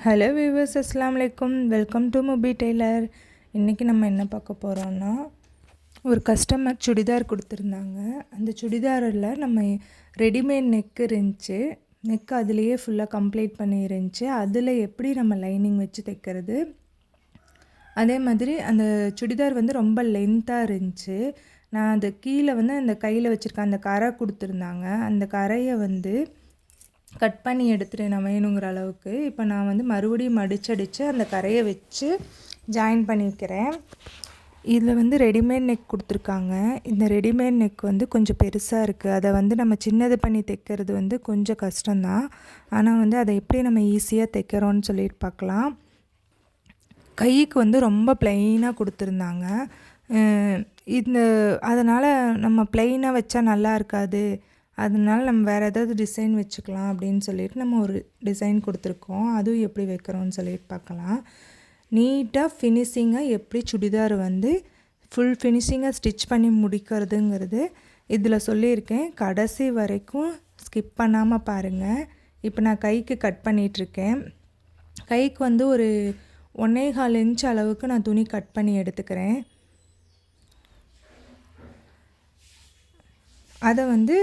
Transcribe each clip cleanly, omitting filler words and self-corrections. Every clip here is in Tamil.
ஹலோ வியூவர்ஸ், அஸ்ஸலாமு அலைக்கும். Welcome to Mubi tailor. இன்றைக்கி நம்ம என்ன பார்க்க போகிறோன்னா, ஒரு கஸ்டமர் சுடிதார் கொடுத்துருந்தாங்க. அந்த சுடிதாரில் நம்ம ரெடிமேட் நெக் இருந்துச்சு. நெக் அதுலேயே ஃபுல்லாக கம்ப்ளீட் பண்ணி இருந்துச்சு. அதில் எப்படி நம்ம லைனிங் வச்சு தைக்கிறது, அதே மாதிரி அந்த சுடிதார் வந்து ரொம்ப லென்த்தாக இருந்துச்சு. நான் அது கீழே வந்து அந்த கையில் வச்சுருக்க அந்த கரை கொடுத்துருந்தாங்க. அந்த கரையை வந்து கட் பண்ணி எடுத்துகிட்டு நான் வேணுங்கிற அளவுக்கு இப்போ நான் வந்து மறுபடியும் மடிச்சடித்து அந்த கரையை வச்சு ஜாயின் பண்ணிக்கிறேன். இதில் வந்து ரெடிமேட் நெக் கொடுத்துருக்காங்க. இந்த ரெடிமேட் நெக் வந்து கொஞ்சம் பெருசாக இருக்குது. அதை வந்து நம்ம சின்னது பண்ணி தைக்கிறது வந்து கொஞ்சம் கஷ்டம்தான். ஆனால் வந்து அதை எப்படி நம்ம ஈஸியாக தைக்கிறோன்னு சொல்லிட்டு பார்க்கலாம். கைக்கு வந்து ரொம்ப ப்ளைனாக கொடுத்துருந்தாங்க. அதனால் நம்ம ப்ளைனாக வச்சா நல்லா இருக்காது, அதனால நம்ம வேறு ஏதாவது டிசைன் வச்சுக்கலாம் அப்படின்னு சொல்லிட்டு நம்ம ஒரு டிசைன் கொடுத்துருக்கோம். அதுவும் எப்படி வைக்கிறோன்னு சொல்லிட்டு பார்க்கலாம். நீட்டாக ஃபினிஷிங்காக எப்படி சுடிதார் வந்து ஃபுல் ஃபினிஷிங்காக ஸ்டிச் பண்ணி முடிக்கிறதுங்கிறது இதில் சொல்லியிருக்கேன். கடைசி வரைக்கும் ஸ்கிப் பண்ணாமல் பாருங்கள். இப்போ நான் கைக்கு கட் பண்ணிகிட்ருக்கேன். கைக்கு வந்து ஒரு 1.25 இன்ச் அளவுக்கு நான் துணி கட் பண்ணி எடுத்துக்கிறேன். அதை வந்து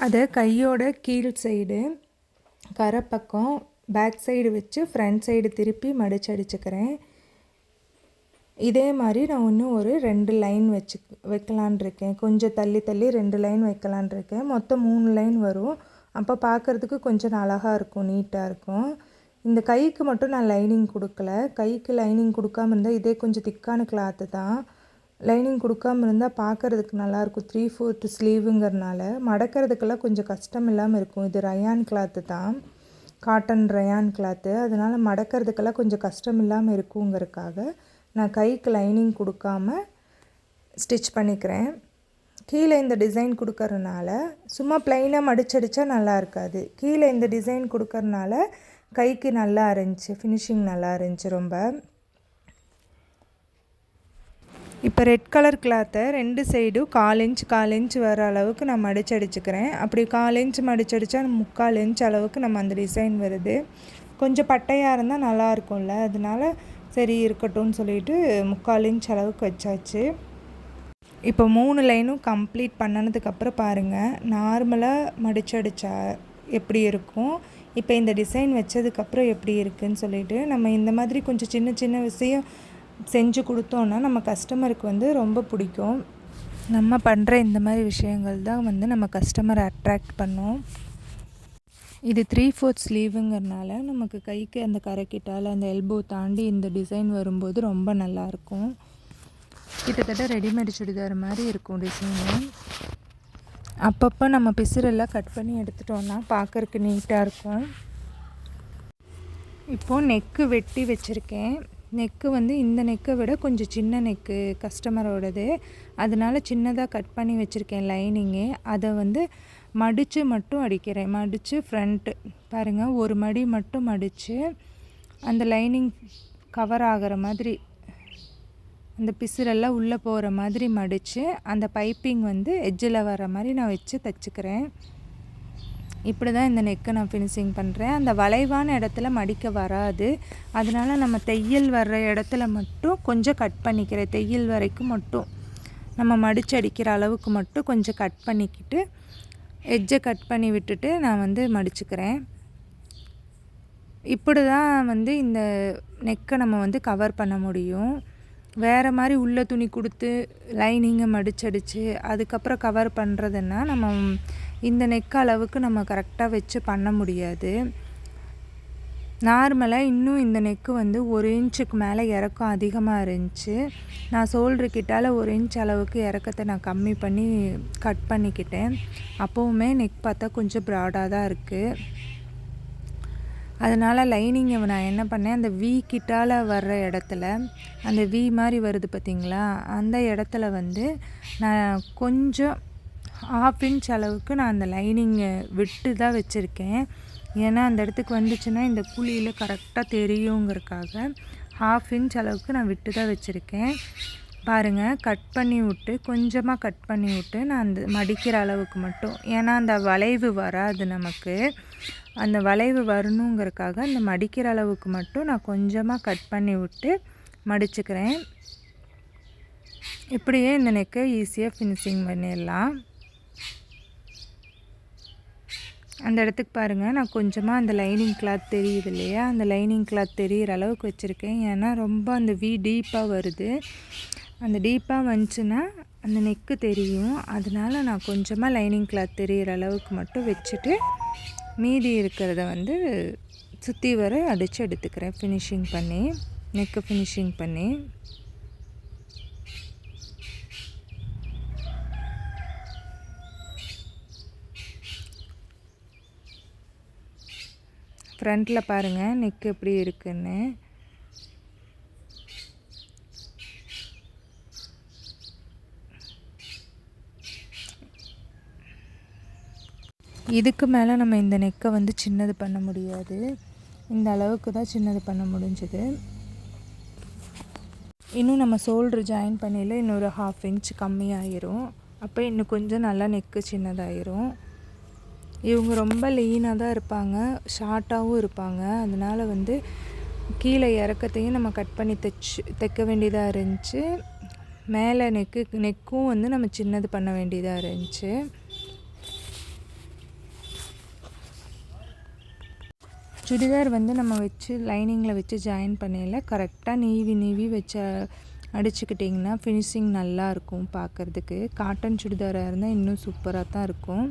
அதை கையோட கீழ் சைடு கரை பக்கம் பேக் சைடு வச்சு ஃப்ரண்ட் சைடு திருப்பி மடிச்சடிச்சுக்கிறேன். இதே மாதிரி நான் இன்னும் ஒரு 2 லைன் வைக்கலான் இருக்கேன். கொஞ்சம் தள்ளி 2 லைன் வைக்கலான் இருக்கேன். மொத்தம் 3 லைன் வரும். அப்போ பார்க்குறதுக்கு கொஞ்சம் அழகாக இருக்கும், நீட்டாக இருக்கும். இந்த கைக்கு மட்டும் நான் லைனிங் கொடுக்கல. கைக்கு லைனிங் கொடுக்காமல் இருந்தால் இதே கொஞ்சம் திக்கான கிளாத்து தான். லைனிங் கொடுக்காமல் இருந்தால் பார்க்குறதுக்கு நல்லாயிருக்கும். 3/4 ஸ்லீவுங்கிறனால மடக்கிறதுக்கெல்லாம் கொஞ்சம் கஷ்டம் இல்லாமல் இருக்கும். இது ரயான் கிளாத்து தான், காட்டன் ரயான் கிளாத்து. அதனால் மடக்கிறதுக்கெல்லாம் கொஞ்சம் கஷ்டம் இல்லாமல் இருக்குங்கிறதுக்காக நான் கைக்கு லைனிங் கொடுக்காம ஸ்டிச் பண்ணிக்கிறேன். கீழே இந்த டிசைன் கொடுக்கறனால சும்மா ப்ளைனாக மடிச்சடித்தா நல்லா இருக்காது. கீழே இந்த டிசைன் கொடுக்கறனால கைக்கு நல்லா இருந்துச்சு, ஃபினிஷிங் நல்லா இருந்துச்சு ரொம்ப. இப்போ ரெட் கலர் கிளாத்தை 2 சைடும் 1/4 இன்ச் வர அளவுக்கு நான் மடிச்சடிச்சுக்கிறேன். அப்படி 1/4 இன்ச் மடிச்சடித்தா 3/4 இன்ச் அளவுக்கு நம்ம அந்த டிசைன் வருது. கொஞ்சம் பட்டையாக இருந்தால் நல்லா இருக்கும்ல, அதனால சரி இருக்கட்டும்னு சொல்லிட்டு 3/4 இன்ச் அளவுக்கு வச்சாச்சு. இப்போ 3 லைனும் கம்ப்ளீட் பண்ணதுக்கப்புறம் பாருங்கள், நார்மலாக மடிச்சடிச்சா எப்படி இருக்கும், இப்போ இந்த டிசைன் வச்சதுக்கப்புறம் எப்படி இருக்குதுன்னு சொல்லிட்டு நம்ம இந்த மாதிரி கொஞ்சம் சின்ன சின்ன விஷயம் செஞ்சு கொடுத்தோன்னா நம்ம கஸ்டமருக்கு வந்து ரொம்ப பிடிக்கும். நம்ம பண்ணுற இந்த மாதிரி விஷயங்கள் தான் வந்து நம்ம கஸ்டமரை அட்ராக்ட் பண்ணும். இது 3/4 ஸ்லீவுங்கிறனால நமக்கு கைக்கு அந்த கரைக்கிட்டால் அந்த எல்போ தாண்டி இந்த டிசைன் வரும்போது ரொம்ப நல்லாயிருக்கும். கிட்டத்தட்ட ரெடிமேட் சுடிதார் மாதிரி இருக்கும் டிசைனு. அப்பப்போ நம்ம பிசுரெல்லாம் கட் பண்ணி எடுத்துட்டோன்னா பார்க்குறக்கு நீட்டாக இருக்கும். இப்போது நெக்கு வெட்டி வச்சுருக்கேன். நெக்கு வந்து இந்த நெக்கை விட கொஞ்சம் சின்ன நெக்கு கஸ்டமரோடது, அதனால் சின்னதாக கட் பண்ணி வச்சுருக்கேன் லைனிங்கு. அதை வந்து மடித்து மட்டும் அடிக்கிறேன். மடித்து ஃப்ரண்ட்டு பாருங்கள், ஒரு மடி மட்டும் மடித்து அந்த லைனிங் கவர் ஆகிற மாதிரி அந்த பிசுரெல்லாம் உள்ளே போகிற மாதிரி மடித்து அந்த பைப்பிங் வந்து எட்ஜில் வர மாதிரி நான் வச்சு தைச்சிக்கிறேன். இப்படி தான் இந்த நெக்கை நான் ஃபினிஷிங் பண்ணுறேன். அந்த வளைவான இடத்துல மடிக்க வராது, அதனால் நம்ம தையல் வர்ற இடத்துல மட்டும் கொஞ்சம் கட் பண்ணிக்கிறேன். தையல் வரைக்கும் மட்டும் நம்ம மடித்து அடிக்கிற அளவுக்கு மட்டும் கொஞ்சம் கட் பண்ணிக்கிட்டு எட்ஜை கட் பண்ணி விட்டுட்டு நான் வந்து மடிச்சுக்கிறேன். இப்படி தான் வந்து இந்த நெக்கை நம்ம வந்து கவர் பண்ண முடியும். வேறு மாதிரி உள்ள துணி கொடுத்து லைனிங்கை மடிச்சடித்து அதுக்கப்புறம் கவர் பண்ணுறதுன்னா நம்ம இந்த நெக் அளவுக்கு நம்ம கரெக்டாக வச்சு பண்ண முடியாது. நார்மலாக இன்னும் இந்த நெக்கு வந்து 1 இன்ச்சுக்கு மேலே இறக்கம் அதிகமாக இருந்துச்சு. நான் ஷோல்டருக்கிட்டால் 1 இன்ச் அளவுக்கு இறக்கத்தை நான் கம்மி பண்ணி கட் பண்ணிக்கிட்டேன். அப்போவுமே நெக் பார்த்தா கொஞ்சம் ப்ராடாக தான் இருக்குது. அதனால் லைனிங்கை நான் என்ன பண்ணேன், அந்த வி கிட்டால் வர்ற இடத்துல அந்த வி மாதிரி வருது பார்த்திங்களா, அந்த இடத்துல வந்து நான் கொஞ்சம் 1/2 இன்ச் அளவுக்கு நான் அந்த லைனிங்கை விட்டு தான் வச்சுருக்கேன். ஏன்னா அந்த இடத்துக்கு வந்துச்சுன்னா இந்த குழியில் கரெக்டாக தெரியுங்கிறதுக்காக 1/2 இன்ச் அளவுக்கு நான் விட்டு தான் வச்சுருக்கேன். பாருங்கள், கட் பண்ணி விட்டு கொஞ்சமாக கட் பண்ணி விட்டு நான் அந்த மடிக்கிற அளவுக்கு மட்டும், ஏன்னா அந்த வளைவு வராது நமக்கு, அந்த வளைவு வரணுங்கிறதுக்காக அந்த மடிக்கிற அளவுக்கு மட்டும் நான் கொஞ்சமாக கட் பண்ணி விட்டு மடிச்சுக்கிறேன். இப்படியே இந்த நெக்கை ஈஸியாக ஃபினிஷிங் பண்ணிடலாம். அந்த இடத்துக்கு பாருங்கள், நான் கொஞ்சமாக அந்த லைனிங் கிளாத் தெரியுது இல்லையா, அந்த லைனிங் கிளாத் தெரிகிற அளவுக்கு வச்சுருக்கேன். ஏன்னா ரொம்ப அந்த டீப்பாக வருது. அந்த டீப்பாக வந்துச்சுன்னா அந்த நெக்கு தெரியும். அதனால நான் கொஞ்சமாக லைனிங் கிளாத் தெரிகிற அளவுக்கு மட்டும் வச்சுட்டு மீதி இருக்கிறத சுற்றி வர அடித்து எடுத்துக்கிறேன், ஃபினிஷிங் பண்ணி, நெக்கு ஃபினிஷிங் பண்ணி. ஃப்ரண்ட்டில் பாருங்கள் நெக் எப்படி இருக்குன்னு. இதுக்கு மேலே நம்ம இந்த நெக்கை சின்னது பண்ண முடியாது. இந்த அளவுக்கு தான் சின்னது பண்ண முடிஞ்சது. இன்னும் நம்ம ஷோல்ட்ரு ஜாயின் பண்ணையில் இன்னொரு 1/2 இன்ச் கம்மியாயிரும். அப்போ இன்னும் கொஞ்சம் நல்லா நெக்கு சின்னதாயிரும். இவங்க ரொம்ப லீனாக தான் இருப்பாங்க, ஷார்ட்டாகவும் இருப்பாங்க. அதனால் கீழே இறக்கத்தையும் நம்ம கட் பண்ணி தைக்க வேண்டியதாக இருந்துச்சு. மேலே நெக்கும் நம்ம சின்னது பண்ண வேண்டியதாக இருந்துச்சு. சுடிதார் நம்ம வச்சு லைனிங்கில் வச்சு ஜாயின் பண்ணையில் கரெக்டாக நீவி வச்சு அடிச்சுக்கிட்டிங்கன்னா ஃபினிஷிங் நல்லாயிருக்கும் பார்க்குறதுக்கு. காட்டன் சுடிதாராக இருந்தால் இன்னும் சூப்பராக தான் இருக்கும்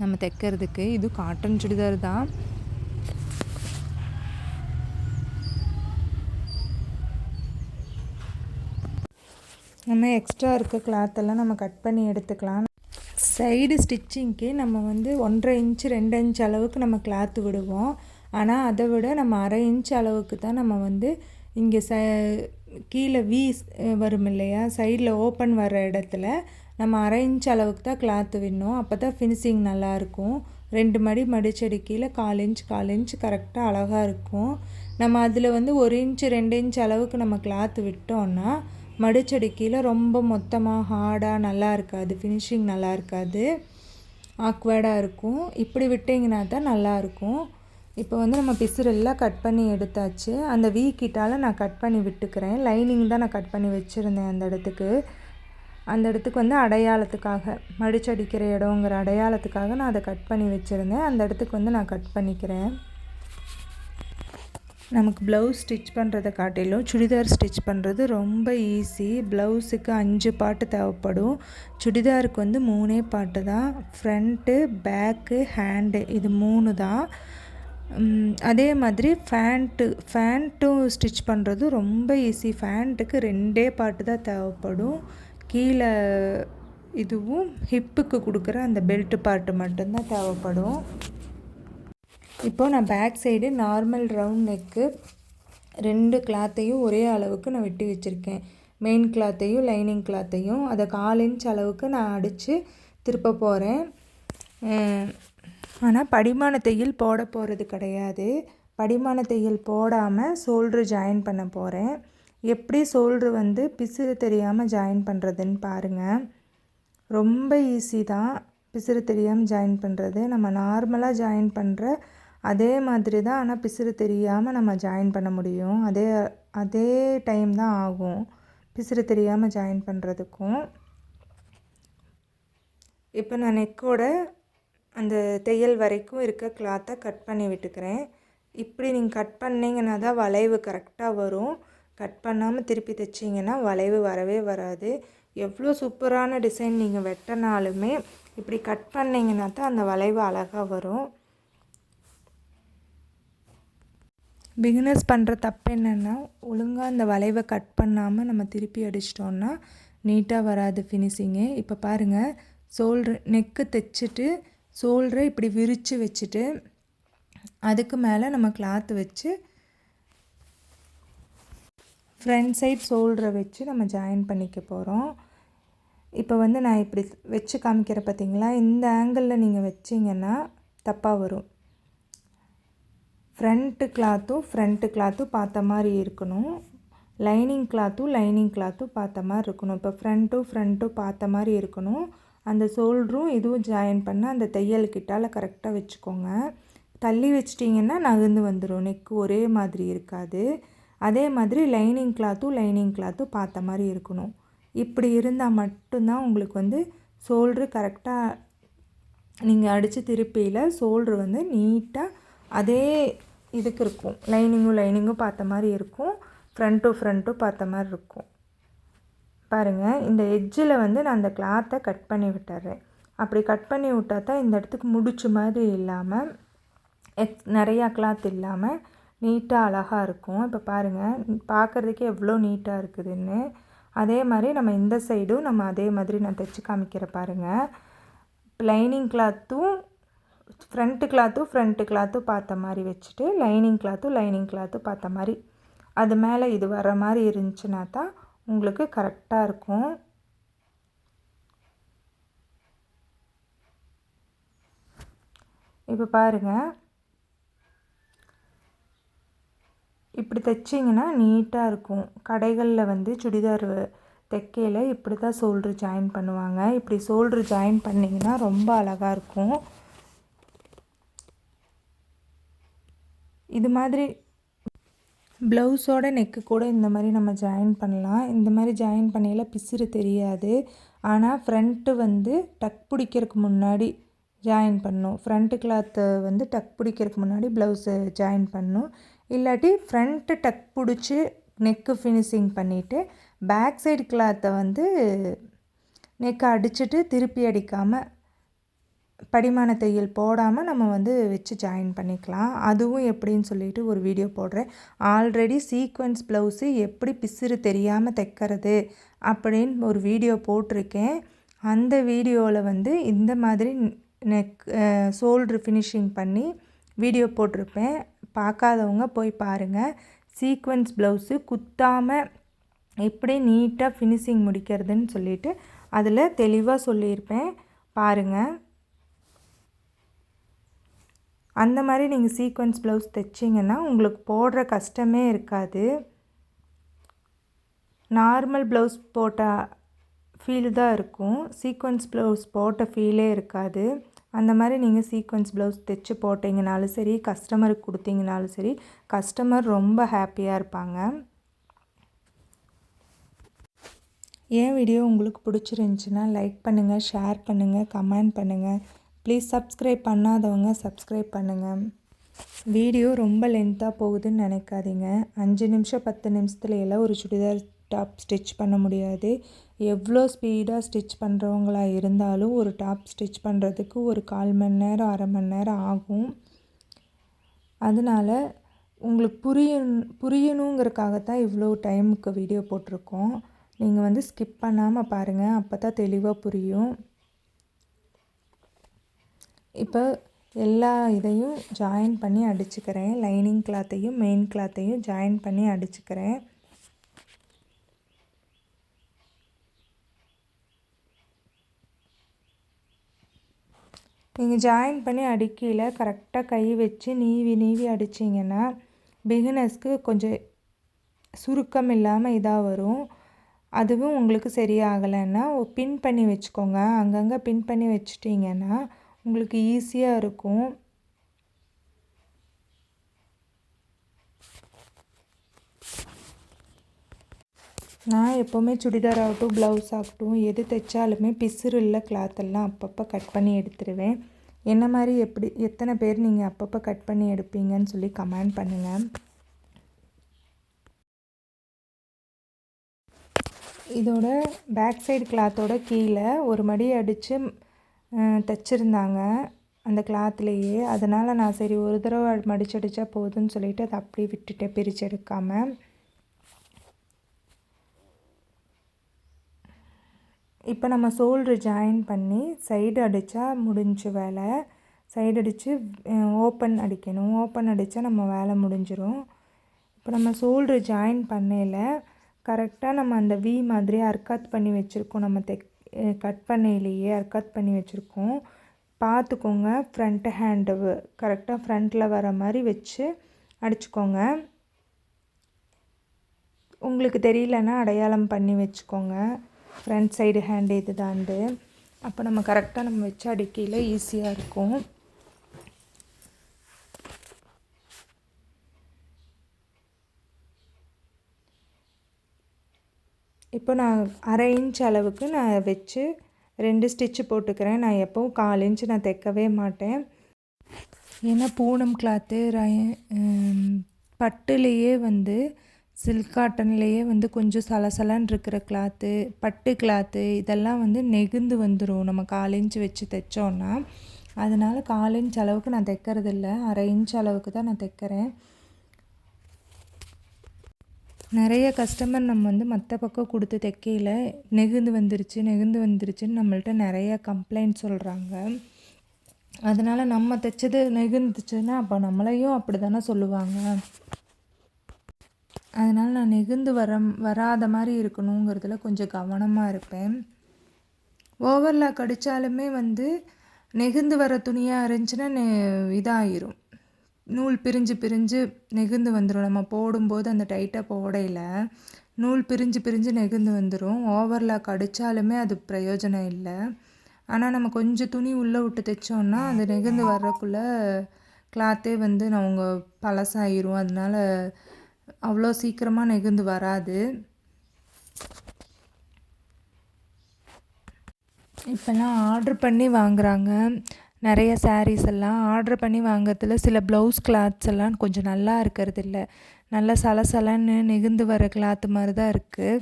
நம்ம தைக்கிறதுக்கு. இது காட்டன் சுடிதார் தான். நம்ம எக்ஸ்ட்ரா இருக்க கிளாத்தெல்லாம் நம்ம கட் பண்ணி எடுத்துக்கலாம். சைடு ஸ்டிச்சிங்க்கு நம்ம 1.5 இன்ச் 2 இன்ச் அளவுக்கு நம்ம கிளாத்து விடுவோம். ஆனால் அதை விட நம்ம 1/2 இன்ச் அளவுக்கு தான் நம்ம இங்கே கீழே வரும் இல்லையா, சைடில் ஓப்பன் வர்ற இடத்துல நம்ம 1/2 இன்ச் அளவுக்கு தான் கிளாத்து விடணும். அப்போ தான் ஃபினிஷிங் நல்லாயிருக்கும். 2 மடிச்சடி கீழே 1/4 இன்ச் கரெக்டாக அழகாக இருக்கும். நம்ம அதில் 1 இன்ச் 2 இன்ச் அளவுக்கு நம்ம கிளாத்து விட்டோன்னா மடிச்சடி கீழே ரொம்ப மொத்தமாக ஹார்டாக நல்லா இருக்காது, ஃபினிஷிங் நல்லா இருக்காது, ஆக்வர்டாக இருக்கும். இப்படி விட்டிங்கன்னா தான் நல்லாயிருக்கும். இப்போ நம்ம பிசுரெல்லாம் கட் பண்ணி எடுத்தாச்சு. அந்த கிட்டால் நான் கட் பண்ணி விட்டுக்கிறேன். லைனிங் தான் நான் கட் பண்ணி வச்சுருந்தேன் அந்த இடத்துக்கு அடையாளத்துக்காக, மடிச்சடிக்கிற இடங்கிற அடையாளத்துக்காக நான் அதை கட் பண்ணி வச்சுருந்தேன். அந்த இடத்துக்கு நான் கட் பண்ணிக்கிறேன். நமக்கு ப்ளவுஸ் ஸ்டிச் பண்ணுறதை காட்டிலும் சுடிதார் ஸ்டிச் பண்ணுறது ரொம்ப ஈஸி. ப்ளவுஸுக்கு 5 பாட்டு தேவைப்படும், சுடிதாருக்கு 3 பாட்டு தான். ஃப்ரண்ட்டு, பேக்கு, ஹேண்டு, இது 3 தான். அதே மாதிரி ஃபேண்ட்டும் ஸ்டிச் பண்ணுறது ரொம்ப ஈஸி. ஃபேண்ட்டுக்கு 2 பாட்டு தான் தேவைப்படும். கீழே இதுவும் ஹிப்புக்கு கொடுக்குற அந்த பெல்ட் பார்ட்டு மட்டும்தான் தேவைப்படும். இப்போது நான் back side normal round neck 2 கிளாத்தையும் ஒரே அளவுக்கு நான் வெட்டி வச்சுருக்கேன். மெயின் கிளாத்தையும் லைனிங் கிளாத்தையும் அதை 1/4 இன்ச் அளவுக்கு நான் அடித்து திருப்ப போகிறேன். ஆனால் படிமான தையல் போட போகிறது கிடையாது. படிமான தையல் போடாமல் ஷோல்ட்ரு ஜாயின் பண்ண போகிறேன். எப்படி ஷோல்ட்ரு பிசுறு தெரியாமல் ஜாயின் பண்ணுறதுன்னு பாருங்கள். ரொம்ப ஈஸி தான் பிசுறு தெரியாமல் ஜாயின் பண்ணுறது. நம்ம நார்மலாக ஜாயின் பண்ணுற அதே மாதிரி தான், ஆனால் பிசுறு தெரியாமல் நம்ம ஜாயின் பண்ண முடியும். அதே டைம் தான் ஆகும் பிசுறு தெரியாமல் ஜாயின் பண்ணுறதுக்கும். இப்போ நான் நெக்கோட அந்த தையல் வரைக்கும் இருக்க கிளாத்தை கட் பண்ணி விட்டுக்கிறேன். இப்படி நீங்கள் கட் பண்ணிங்கன்னா தான் வளைவு கரெக்டாக வரும். கட் பண்ணாமல் திருப்பி தைச்சிங்கன்னா வளைவு வரவே வராது. எவ்வளோ சூப்பரான டிசைன் நீங்கள் வெட்டினாலுமே இப்படி கட் பண்ணிங்கன்னா தான் அந்த வளைவு அழகாக வரும். பிகினர்ஸ் பண்ணுற தப்பு என்னென்னா, ஒழுங்காக அந்த வளைவை கட் பண்ணாமல் நம்ம திருப்பி அடிச்சிட்டோன்னா நீட்டாக வராது ஃபினிஷிங்கு. இப்போ பாருங்கள், ஷோல்ட்ரு நெக்கு தைச்சிட்டு ஷோல்டரை இப்படி விரித்து வச்சுட்டு அதுக்கு மேலே நம்ம கிளாத்து வச்சு ஃப்ரண்ட் சைட் ஷோல்டரை வச்சு நம்ம ஜாயின் பண்ணிக்க போகிறோம். இப்போ நான் இப்படி வச்சு காமிக்கிற பார்த்தீங்களா, இந்த ஆங்கிளில் நீங்கள் வச்சிங்கன்னா தப்பாக வரும். ஃப்ரண்ட்டு கிளாத்தும் பார்த்த மாதிரி இருக்கணும். லைனிங் கிளாத்தும் பார்த்த மாதிரி இருக்கணும். இப்போ ஃப்ரண்ட்டும் பார்த்த மாதிரி இருக்கணும். அந்த ஷோல்டரும் இதுவும் ஜாயின் பண்ண அந்த தையல் கிட்டால் கரெக்டாக வச்சுக்கோங்க. தள்ளி வச்சிட்டிங்கன்னா நகர்ந்து வந்துடும், நெக்கு ஒரே மாதிரி இருக்காது. அதே மாதிரி லைனிங் கிளாத்தும் பார்த்த மாதிரி இருக்கணும். இப்படி இருந்தால் மட்டும்தான் உங்களுக்கு வந்து ஷோல்ட்ரு கரெக்டாக நீங்கள் அடித்து திருப்பியில் ஷோல்ட்ரு வந்து நீட்டாக அதே இதுக்கு இருக்கும். லைனிங்கும் பார்த்த மாதிரி இருக்கும், ஃப்ரண்ட்டும் பார்த்த மாதிரி இருக்கும். பாருங்கள், இந்த எட்ஜில் வந்து நான் அந்த கிளாத்தை கட் பண்ணி விட்டுறேன். அப்படி கட் பண்ணி விட்டால் தான் இந்த இடத்துக்கு முடிச்ச மாதிரி இல்லாமல் நிறையா கிளாத் இல்லாமல் நீட்டாக அழகாக இருக்கும். இப்போ பாருங்கள், பார்க்குறதுக்கே எவ்வளோ நீட்டாக இருக்குதுன்னு. அதே மாதிரி நம்ம இந்த சைடும் நம்ம அதே மாதிரி நான் தைச்சி காமிக்கிற பாருங்கள். லைனிங் கிளாத்தும் ஃப்ரண்ட்டு கிளாத்தும் பார்த்த மாதிரி வச்சுட்டு லைனிங் கிளாத்தும் பார்த்த மாதிரி அது மேலே இது வர மாதிரி இருந்துச்சுன்னா தான் உங்களுக்கு கரெக்டாக இருக்கும். இப்போ பாருங்கள், இப்படி தைச்சிங்கன்னா நீட்டாக இருக்கும். கடைகளில் வந்து சுடிதார் தைக்கையில் இப்படி தான் ஷோல்ட்ரு ஜாயின் பண்ணுவாங்க. இப்படி ஷோல்ட்ரு ஜாயின் பண்ணிங்கன்னா ரொம்ப அழகாக இருக்கும். இது மாதிரி ப்ளவுஸோட நெக்கு கூட இந்த மாதிரி நம்ம ஜாயின் பண்ணலாம். இந்த மாதிரி ஜாயின் பண்ணையில் பிசுறு தெரியாது. ஆனால் ஃப்ரண்ட்டு வந்து டக் பிடிக்கிறதுக்கு முன்னாடி ஜாயின் பண்ணணும். ஃப்ரண்ட்டு கிளாத்தை வந்து டக் பிடிக்கிறதுக்கு முன்னாடி ப்ளவுஸை ஜாயின் பண்ணணும். இல்லாட்டி ஃப்ரண்ட்டு டக் பிடிச்சி நெக்கு ஃபினிஷிங் பண்ணிவிட்டு பேக் சைடு கிளாத்தை வந்து நெக்கை அடிச்சுட்டு திருப்பி அடிக்காமல் படிமான தையல் போடாமல் நம்ம வந்து வச்சு ஜாயின் பண்ணிக்கலாம். அதுவும் எப்படின்னு சொல்லிட்டு ஒரு வீடியோ போடுறேன். ஆல்ரெடி சீக்வென்ஸ் ப்ளவுஸு எப்படி பிசுறு தெரியாமல் தைக்கிறது அப்படின்னு ஒரு வீடியோ போட்டிருக்கேன். அந்த வீடியோவில் வந்து இந்த மாதிரி ஷோல்ட்ரு ஃபினிஷிங் பண்ணி வீடியோ போட்டிருப்பேன். பார்க்காதவங்க போய் பாருங்கள். சீக்வென்ஸ் ப்ளவுஸு குத்தாமல் எப்படி நீட்டாக ஃபினிஷிங் முடிக்கிறதுன்னு சொல்லிட்டு அதில் தெளிவாக சொல்லியிருப்பேன், பாருங்கள். அந்த மாதிரி நீங்கள் சீக்வென்ஸ் ப்ளவுஸ் தைச்சிங்கன்னா உங்களுக்கு போடுற கஷ்டமே இருக்காது. நார்மல் ப்ளவுஸ் போட்ட ஃபீல் தான் இருக்கும், சீக்வென்ஸ் ப்ளவுஸ் போட்ட ஃபீலே இருக்காது. அந்த மாதிரி நீங்கள் சீக்வென்ஸ் ப்ளவுஸ் தைச்சி போட்டிங்கனாலும் சரி, கஸ்டமருக்கு கொடுத்தீங்கனாலும் சரி, கஸ்டமர் ரொம்ப ஹாப்பியாக இருப்பாங்க. என் வீடியோ உங்களுக்கு பிடிச்சிருந்துச்சின்னா லைக் பண்ணுங்கள், ஷேர் பண்ணுங்கள், கமெண்ட் பண்ணுங்கள். ப்ளீஸ் சப்ஸ்கிரைப் பண்ணாதவங்க சப்ஸ்கிரைப் பண்ணுங்கள். வீடியோ ரொம்ப லென்த்தாக போகுதுன்னு நினைக்காதீங்க. 5 நிமிஷம் 10 நிமிஷத்துல எல்லாம் ஒரு சுடிதார் டாப் ஸ்டிச் பண்ண முடியாது. எவ்வளோ ஸ்பீடாக ஸ்டிச் பண்ணுறவங்களா இருந்தாலும் ஒரு டாப் ஸ்டிச் பண்ணுறதுக்கு ஒரு 1/4 மணி நேரம் 1/2 மணி நேரம் ஆகும். அதனால் உங்களுக்கு புரியணுங்கிறதுக்காகத்தான் இவ்வளோ டைமுக்கு வீடியோ போட்டிருக்கோம். நீங்கள் வந்து ஸ்கிப் பண்ணாமல் பாருங்கள், அப்போ தான் தெளிவாக புரியும். இப்போ எல்லா இதையும் ஜாயின் பண்ணி அடிச்சுக்கிறேன். லைனிங் கிளாத்தையும் மெயின் கிளாத்தையும் ஜாயின் பண்ணி அடிச்சுக்கிறேன். நீங்கள் ஜாயின் பண்ணி அடிக்கையில் கரெக்டாக கை வச்சு நீவி அடிச்சிங்கன்னா பிகினர்ஸ்க்கு கொஞ்சம் சுருக்கம் இல்லாமல் இதாக வரும். அதுவும் உங்களுக்கு சரியாகலைன்னா பின் பண்ணி வச்சுக்கோங்க. அங்கங்கே பின் பண்ணி வச்சிட்டிங்கன்னா உங்களுக்கு ஈஸியாக இருக்கும். நான் எப்போவுமே சுடிதார் ஆகட்டும், ப்ளவுஸ் ஆகட்டும், எது தைச்சாலுமே பிசுறு இல்லை கிளாத்தெல்லாம் அப்பப்போ கட் பண்ணி எடுத்துருவேன். என்ன மாதிரி எத்தனை பேர் நீங்கள் அப்பப்போ கட் பண்ணி எடுப்பீங்கன்னு சொல்லி கமெண்ட் பண்ணுங்கள். இதோட பேக் சைடு கிளாத்தோட கீழே ஒரு மடி அடித்து தைச்சிருந்தாங்க அந்த கிளாத்லேயே. அதனால் நான் சரி ஒரு தடவை மடிச்சடிச்சா போதுன்னு சொல்லிவிட்டு அதை அப்படியே விட்டுட்டேன், பிரித்து எடுக்காமல். இப்போ நம்ம ஷோல்ட்ரு ஜாயின் பண்ணி சைடு அடித்தா முடிஞ்ச வேலை. சைடு அடித்து ஓப்பன் அடிக்கணும். ஓப்பன் அடித்தா நம்ம வேலை முடிஞ்சிடும். இப்போ நம்ம ஷோல்ட்ரு ஜாயின் பண்ணையில் கரெக்டாக நம்ம அந்த வி மாதிரி அர்க்காத் பண்ணி வச்சுருக்கோம். நம்ம கட் பண்ணையிலேயே அர்க்காத் பண்ணி வச்சுருக்கோம். பார்த்துக்கோங்க, ஃப்ரண்ட் ஹேண்டு கரெக்டாக ஃப்ரண்ட்டில் வர மாதிரி வச்சு அடிச்சுக்கோங்க. உங்களுக்கு தெரியலன்னா அடையாளம் பண்ணி வச்சுக்கோங்க, ஃப்ரண்ட் சைடு ஹேண்ட் இது தாண்டு. அப்போ நம்ம கரெக்டாக நம்ம வச்சு அடிக்கையில் ஈஸியாக இருக்கும். இப்போ நான் 1/2 இன்ச் அளவுக்கு நான் வச்சு 2 ஸ்டிச்சு போட்டுக்கிறேன். நான் எப்போவும் 1/4 இன்ச்சு நான் தைக்கவே மாட்டேன். ஏன்னா பூனம் கிளாத்து பட்டுலேயே வந்து சில்க் காட்டன்லேயே வந்து கொஞ்சம் சலசலன்னு இருக்கிற கிளாத்து, பட்டு கிளாத்து இதெல்லாம் வந்து நெகிழ்ந்து வந்துடும் நம்ம 1/4 இன்ச்சு வச்சு தைச்சோன்னா. அதனால் 1/4 இன்ச் அளவுக்கு நான் தைக்கிறதில்ல, 1/2 இன்ச் அளவுக்கு தான் நான் தைக்கிறேன். நிறைய கஸ்டமர் நம்ம வந்து மற்ற பக்கம் கொடுத்து தைக்கையில் நெகிழ்ந்து வந்துருச்சுன்னு நம்மள்ட்ட நிறைய கம்ப்ளைண்ட் சொல்கிறாங்க. அதனால் நம்ம தைச்சது நெகிழ்ந்துச்சுன்னா அப்போ நம்மளையும் அப்படி தானே சொல்லுவாங்க. அதனால் நான் நெகிழ்ந்து வராத மாதிரி இருக்கணுங்கிறதுல கொஞ்சம் கவனமாக இருப்பேன். ஓவர்லாக் அடித்தாலுமே வந்து நெகிழ்ந்து வர துணியாக இருந்துச்சுன்னா இதாகிரும், நூல் பிரிஞ்சு நெகிழ்ந்து வந்துடும். நம்ம போடும்போது அந்த டைட்டாக போடையில் நூல் பிரிஞ்சு நெகிழ்ந்து வந்துடும். ஓவர்லாக் அடித்தாலுமே அது பிரயோஜனம் இல்லை. ஆனால் நம்ம கொஞ்சம் துணி உள்ளே விட்டு தைச்சோன்னா அது நெகிழ்ந்து வர்றக்குள்ளே கிளாத்தே வந்து அவங்க பழசாயிரும். அதனால் அவ்வளோ சீக்கிரமாக நெகிழ்ந்து வராது. இப்போல்லாம் ஆர்ட்ரு பண்ணி வாங்குகிறாங்க நிறைய சாரீஸ் எல்லாம். ஆர்ட்ரு பண்ணி வாங்குறதுல சில ப்ளவுஸ் கிளாத்ஸ் எல்லாம் கொஞ்சம் நல்லா இருக்கிறது இல்லை, நல்லா சலசலன்னு நெகிழ்ந்து வர கிளாத்து மாதிரி தான் இருக்குது.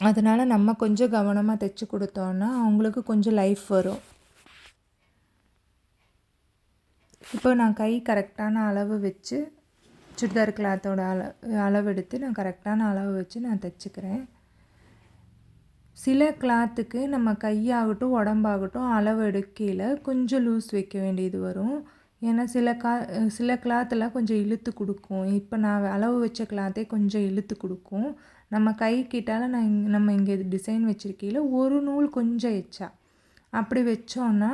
அதனால் நம்ம கொஞ்சம் கவனமாக தைச்சி கொடுத்தோன்னா அவங்களுக்கு கொஞ்சம் லைஃப் வரும். இப்போ நான் கை கரெக்டான அளவு வச்சு சுடிதார் கிளாத்தோட அளவு எடுத்து நான் கரெக்டான அளவு வச்சு நான் தைச்சிக்கிறேன். சில கிளாத்துக்கு நம்ம கையாகட்டும் உடம்பாகட்டும் அளவு எடுக்கையில் கொஞ்சம் லூஸ் வைக்க வேண்டியது வரும். ஏன்னா சில கிளாத்தெல்லாம் கொஞ்சம் இழுத்து கொடுக்கும். இப்போ நான் அளவு வச்ச கிளாத்தே கொஞ்சம் இழுத்து கொடுக்கும். நம்ம கை கிட்டால் நம்ம இங்கே டிசைன் வச்சுருக்கையில் ஒரு நூல் கொஞ்சம் எச்சா அப்படி வச்சோன்னா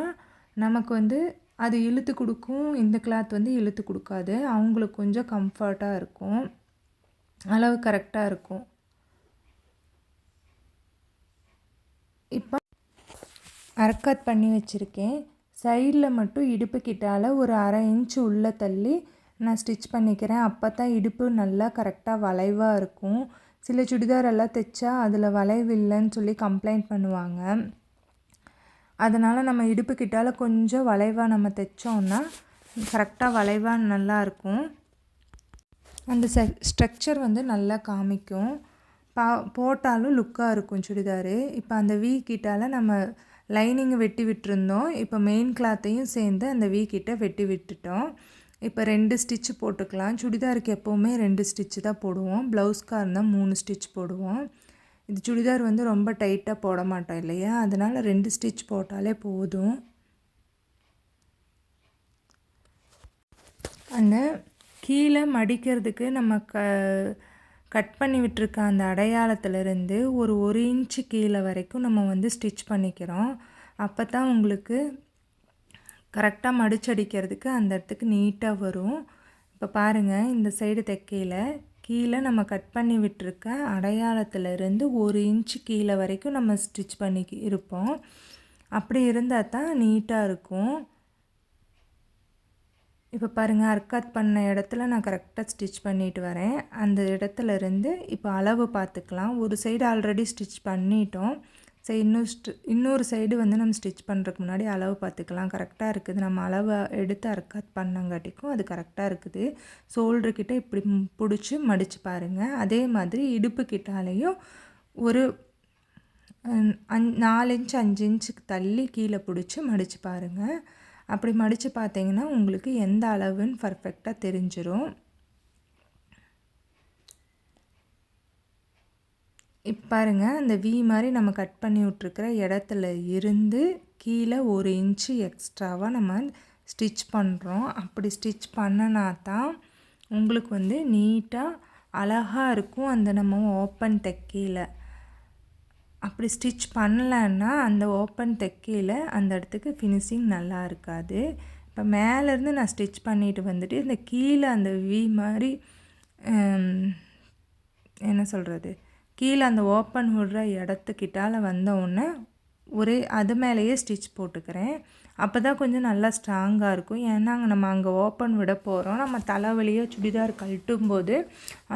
நமக்கு வந்து அது இழுத்து கொடுக்கும். இந்த கிளாத் வந்து இழுத்து கொடுக்காது, அவங்களுக்கு கொஞ்சம் கம்ஃபர்ட்டாக இருக்கும், அளவு கரெக்டாக இருக்கும். இப்போ அரைக்கட் பண்ணி வச்சுருக்கேன். சைடில் மட்டும் இடுப்பு கிட்டால் ஒரு 1/2 இன்ச்சு உள்ளே தள்ளி நான் ஸ்டிச் பண்ணிக்கிறேன். அப்போ தான் இடுப்பு நல்லா கரெக்டாக வளைவாக இருக்கும். சில சுடிதாரெல்லாம் தைச்சா அதில் வளைவு இல்லைன்னு சொல்லி கம்ப்ளைண்ட் பண்ணுவாங்க. அதனால் நம்ம இடுப்பு கிட்டால் கொஞ்சம் வளைவாக நம்ம தைச்சோன்னா கரெக்டாக வளைவாக நல்லாயிருக்கும். அந்த ஸ்ட்ரக்சர் வந்து நல்லா காமிக்கும், போட்டாலும் லுக்காக இருக்கும் சுடிதாரு. இப்போ அந்த வீ கிட்டால் நம்ம லைனிங்கை வெட்டி விட்டுருந்தோம், இப்போ மெயின் கிளாத்தையும் சேர்ந்து அந்த வீ கிட்ட வெட்டி விட்டுட்டோம். இப்போ 2 ஸ்டிச்சு போட்டுக்கலாம். சுடிதாருக்கு எப்போவுமே 2 ஸ்டிச்சு தான் போடுவோம், ப்ளவுஸ்க்காக இருந்தால் 3 ஸ்டிச் போடுவோம். இது சுடிதார் வந்து ரொம்ப டைட்டாக போட மாட்டோம் இல்லையா, அதனால் 2 ஸ்டிச் போட்டாலே போதும். அந்த கீழே மடிக்கிறதுக்கு நம்ம கட் பண்ணி விட்டுருக்க அந்த அடையாளத்துலேருந்து ஒரு இன்ச்சு கீழே வரைக்கும் நம்ம வந்து ஸ்டிச் பண்ணிக்கிறோம். அப்போ தான் உங்களுக்கு கரெக்டாக மடிச்சடிக்கிறதுக்கு அந்த இடத்துக்கு நீட்டாக வரும். இப்போ பாருங்கள், இந்த சைடு தைக்கையில் கீழே நம்ம கட் பண்ணி விட்டுருக்க அடையாளத்துலேருந்து 1 இன்ச்சு கீழே வரைக்கும் நம்ம ஸ்டிச் பண்ணி இருப்போம். அப்படி இருந்தால் தான் நீட்டாக இருக்கும். இப்போ பாருங்கள், அர்க்காத் பண்ண இடத்துல நான் கரெக்டாக ஸ்டிச் பண்ணிட்டு வரேன். அந்த இடத்துலேருந்து இப்போ அளவு பார்த்துக்கலாம். ஒரு சைடு ஆல்ரெடி ஸ்டிச் பண்ணிட்டோம். சரி, இன்னொரு சைடு வந்து நம்ம ஸ்டிச் பண்ணுறதுக்கு முன்னாடி அளவு பார்த்துக்கலாம். கரெக்டாக இருக்குது, நம்ம அளவை எடுத்து அர்க்காத் பண்ணங்காட்டிக்கும் அது கரெக்டாக இருக்குது. ஷோல்டர்கிட்ட இப்படி பிடிச்சி மடித்து பாருங்கள். அதே மாதிரி இடுப்பு கிட்டாலையும் ஒரு 4 இன்ச் 5 இன்ச்சுக்கு தள்ளி கீழே பிடிச்சி மடித்து பாருங்கள். அப்படி மடித்து பார்த்தீங்கன்னா உங்களுக்கு எந்த அளவுன்னு பர்ஃபெக்டாக தெரிஞ்சிடும். இப்போ பாருங்கள், அந்த வி மாதிரி நம்ம கட் பண்ணி விட்ருக்கிற இடத்துல இருந்து கீழே 1 இன்ச்சு எக்ஸ்ட்ராவாக நம்ம ஸ்டிச் பண்ணுறோம். அப்படி ஸ்டிச் பண்ணினா தான் உங்களுக்கு வந்து நீட்டாக அழகாக இருக்கும் அந்த நம்ம ஓப்பன் தைக்கையில். அப்படி ஸ்டிச் பண்ணலன்னா அந்த ஓப்பன் தைக்கையில் அந்த இடத்துக்கு ஃபினிஷிங் நல்லா இருக்காது. இப்போ மேலேருந்து நான் ஸ்டிச் பண்ணிட்டு வந்துட்டு இந்த கீழே அந்த வி மாதிரி என்ன சொல்கிறது, கீழே அந்த ஓப்பன் விடுற இடத்துக்கிட்டால வந்தவுடனே அது மேலேயே ஸ்டிச் போட்டுக்கிறேன். அப்போ தான் கொஞ்சம் நல்லா ஸ்ட்ராங்காக இருக்கும். ஏன்னா நம்ம அங்கே ஓப்பன் விட போகிறோம். நம்ம தலைவலியோ சுடிதார் கழட்டும்போது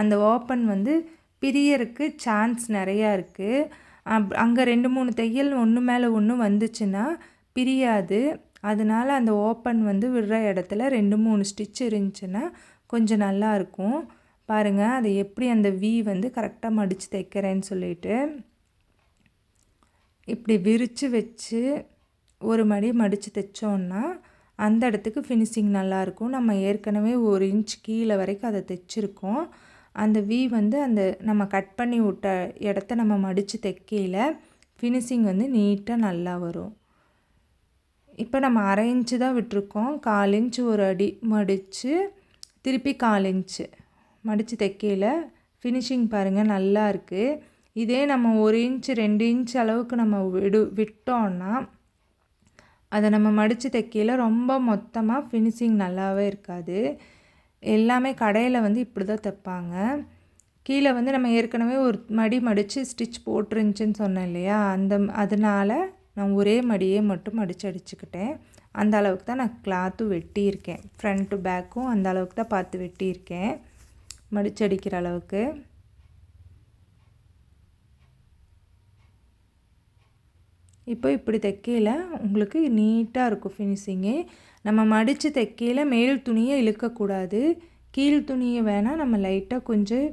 அந்த ஓப்பன் வந்து பிரியறதுக்கு சான்ஸ் நிறையா இருக்குது. அங்கே 2-3 தையல் ஒன்று மேலே ஒன்று வந்துச்சுன்னா பிரியாது. அதனால் அந்த ஓப்பன் வந்து விடுற இடத்துல 2-3 ஸ்டிச் இருந்துச்சுன்னா கொஞ்சம் நல்லாயிருக்கும். பாருங்கள், அதை எப்படி அந்த வி வந்து கரெக்டாக மடித்து தைக்கிறேன்னு சொல்லிட்டு இப்படி விரித்து வச்சு ஒரு மடித்து தைச்சோன்னா அந்த இடத்துக்கு ஃபினிஷிங் நல்லாயிருக்கும். நம்ம ஏற்கனவே 1 இன்ச் கீழே வரைக்கும் அதை தைச்சிருக்கோம். அந்த வி வந்து அந்த நம்ம கட் பண்ணி விட்ட இடத்த நம்ம மடித்து தைக்கையில் ஃபினிஷிங் வந்து நீட்டாக நல்லா வரும். இப்போ நம்ம 1/2 இன்ச்சு தான் விட்டுருக்கோம். 1/4 இன்ச்சு ஒரு அடி மடித்து திருப்பி 1/4 இன்ச்சு மடித்து தைக்கையில் ஃபினிஷிங் பாருங்கள் நல்லா இருக்குது. இதே நம்ம 1 இன்ச்சு 2 இன்ச் அளவுக்கு நம்ம விட்டோன்னா அதை நம்ம மடித்து தைக்கையில் ரொம்ப மொத்தமாக ஃபினிஷிங் நல்லாவே இருக்காது. எல்லாமே கடையில் வந்து இப்படி தான் தைப்பாங்க. கீழே வந்து நம்ம ஏற்கனவே ஒரு மடித்து ஸ்டிச் போட்டுருந்துச்சின்னு சொன்னேன் இல்லையா, அதனால் நான் ஒரே மடியே மட்டும் மடித்து அடிச்சுக்கிட்டேன். அந்த அளவுக்கு தான் நான் கிளாத்தும் வெட்டியிருக்கேன். ஃப்ரண்ட் டு பேக்கும் அந்த அளவுக்கு தான் பார்த்து வெட்டியிருக்கேன், மடித்து அடிக்கிற அளவுக்கு. இப்போ இப்படி தைக்கையில் உங்களுக்கு நீட்டாக இருக்கும் ஃபினிஷிங்கு. நம்ம மடித்து தைக்கையில் மேல் துணியை இழுக்கக்கூடாது. கீழ் துணியை வேணால் நம்ம லைட்டாக கொஞ்சம்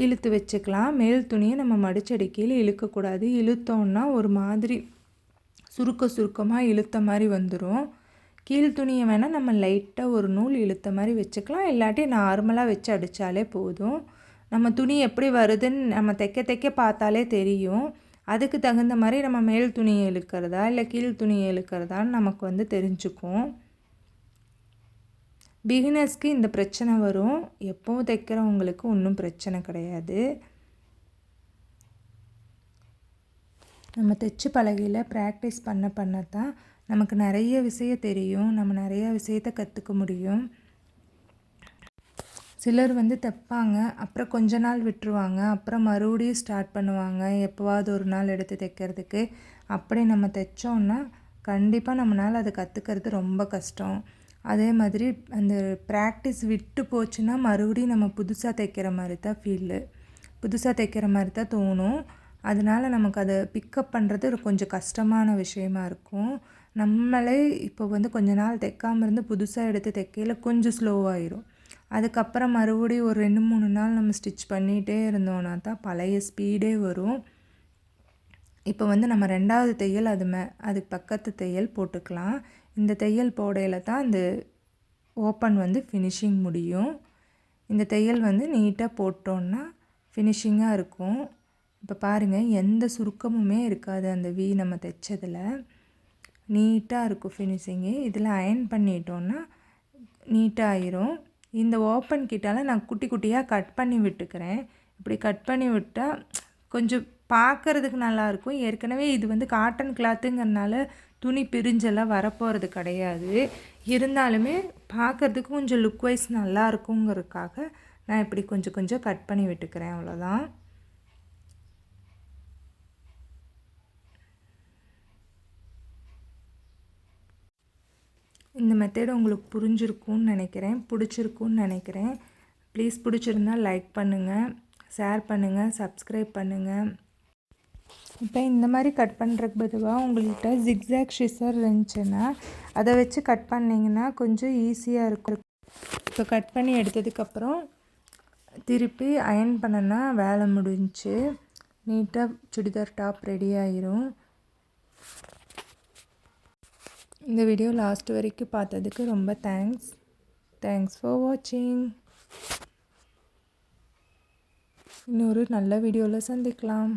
இழுத்து வச்சுக்கலாம். மேல் துணியை நம்ம மடித்து அடிக்கையில் இழுக்கக்கூடாது. இழுத்தோன்னா ஒரு மாதிரி சுருக்கமாக இழுத்த மாதிரி வந்துடும். கீழ் துணியை வேணால் நம்ம லைட்டாக ஒரு நூல் இழுத்த மாதிரி வச்சுக்கலாம். இல்லாட்டி நார்மலாக வச்சு அடித்தாலே போதும். நம்ம துணி எப்படி வருதுன்னு நம்ம தைக்க பார்த்தாலே தெரியும். அதுக்கு தகுந்த மாதிரி நம்ம மேல் துணியை இழுக்கிறதா இல்லை கீழ் துணியை இழுக்கிறதான்னு நமக்கு வந்து தெரிஞ்சுக்கும். பிகினர்ஸ்க்கு இந்த பிரச்சனை வரும். எப்போவும் தைக்கிறவங்களுக்கு ஒன்றும் பிரச்சனை கிடையாது. நம்ம தைச்சு பழகையில் ப்ராக்டிஸ் பண்ண தான் நமக்கு நிறைய விஷயம் தெரியும். நம்ம நிறைய விஷயத்தை கற்றுக்க முடியும். சிலர் வந்து தைப்பாங்க, அப்புறம் கொஞ்ச நாள் விட்டுருவாங்க, அப்புறம் மறுபடியும் ஸ்டார்ட் பண்ணுவாங்க எப்போவாவது ஒரு நாள் எடுத்து தைக்கிறதுக்கு. அப்படி நம்ம தைச்சோன்னா கண்டிப்பாக நம்மளால் அதை கற்றுக்கிறது ரொம்ப கஷ்டம். அதே மாதிரி அந்த ப்ராக்டிஸ் விட்டு போச்சுன்னா மறுபடியும் நம்ம புதுசாக தைக்கிற மாதிரி தான் புதுசாக தைக்கிற மாதிரி தான் தோணும். அதனால் நமக்கு அதை பிக்கப் பண்ணுறது கொஞ்சம் கஷ்டமான விஷயமா இருக்கும். நம்மளே இப்போ வந்து கொஞ்ச நாள் தைக்காமல் இருந்து புதுசாக எடுத்து தைக்கையில் கொஞ்சம் ஸ்லோவாயிரும். அதுக்கப்புறம் மறுபடியும் ஒரு 2-3 நாள் நம்ம ஸ்டிச் பண்ணிகிட்டே இருந்தோன்னா தான் பழைய ஸ்பீடே வரும். இப்போ வந்து நம்ம 2வது தையல் அதுக்கு பக்கத்து தையல் போட்டுக்கலாம். இந்த தையல் போடையில் தான் அந்த ஓப்பன் வந்து ஃபினிஷிங் முடியும். இந்த தையல் வந்து நீட்டாக போட்டோன்னா ஃபினிஷிங்காக இருக்கும். இப்போ பாருங்கள், எந்த சுருக்கமுமே இருக்காது அந்த வி நம்ம தைச்சதில். நீட்டாக இருக்கும் ஃபினிஷிங்கு. இதில் அயர்ன் பண்ணிட்டோன்னா நீட்டாக ஆயிரும். இந்த ஓப்பன் கிட்டால் நான் குட்டி குட்டியாக கட் பண்ணி விட்டுக்கிறேன். இப்படி கட் பண்ணி விட்டால் கொஞ்சம் பார்க்குறதுக்கு நல்லாயிருக்கும். ஏற்கனவே இது வந்து காட்டன் கிளாத்துங்கிறதுனால துணி பிரிஞ்செல்லாம் வரப்போகிறது கிடையாது. இருந்தாலுமே பார்க்குறதுக்கு கொஞ்சம் லுக் வைஸ் நல்லா இருக்குங்கிறதுக்காக நான் இப்படி கொஞ்சம் கட் பண்ணி விட்டுக்கிறேன், அவ்வளோதான். இந்த மெத்தட் உங்களுக்கு புரிஞ்சிருக்கும்னு நினைக்கிறேன், பிடிச்சிருக்குன்னு நினைக்கிறேன். ப்ளீஸ் பிடிச்சிருந்தால் லைக் பண்ணுங்கள், ஷேர் பண்ணுங்கள், சப்ஸ்கிரைப் பண்ணுங்கள். இப்போ இந்த மாதிரி கட் பண்ணுறதுக்கு பதுவாக உங்கள்கிட்ட ஜிக்ஸாக் சிசர் இருந்துச்சுன்னா அதை வச்சு கட் பண்ணிங்கன்னா கொஞ்சம் ஈஸியாக இருக்கும். இப்போ கட் பண்ணி எடுத்ததுக்கப்புறம் திருப்பி அயர்ன் பண்ணனா வேலை முடிஞ்சு நீட்டாக சுடிதார் டாப் ரெடி ஆயிரும். இந்த வீடியோ லாஸ்ட் வரைக்கும் பார்த்ததுக்கு ரொம்ப தேங்க்ஸ் ஃபார் வாட்சிங். இன்னொரு நல்ல வீடியோவில் சந்திக்கலாம்.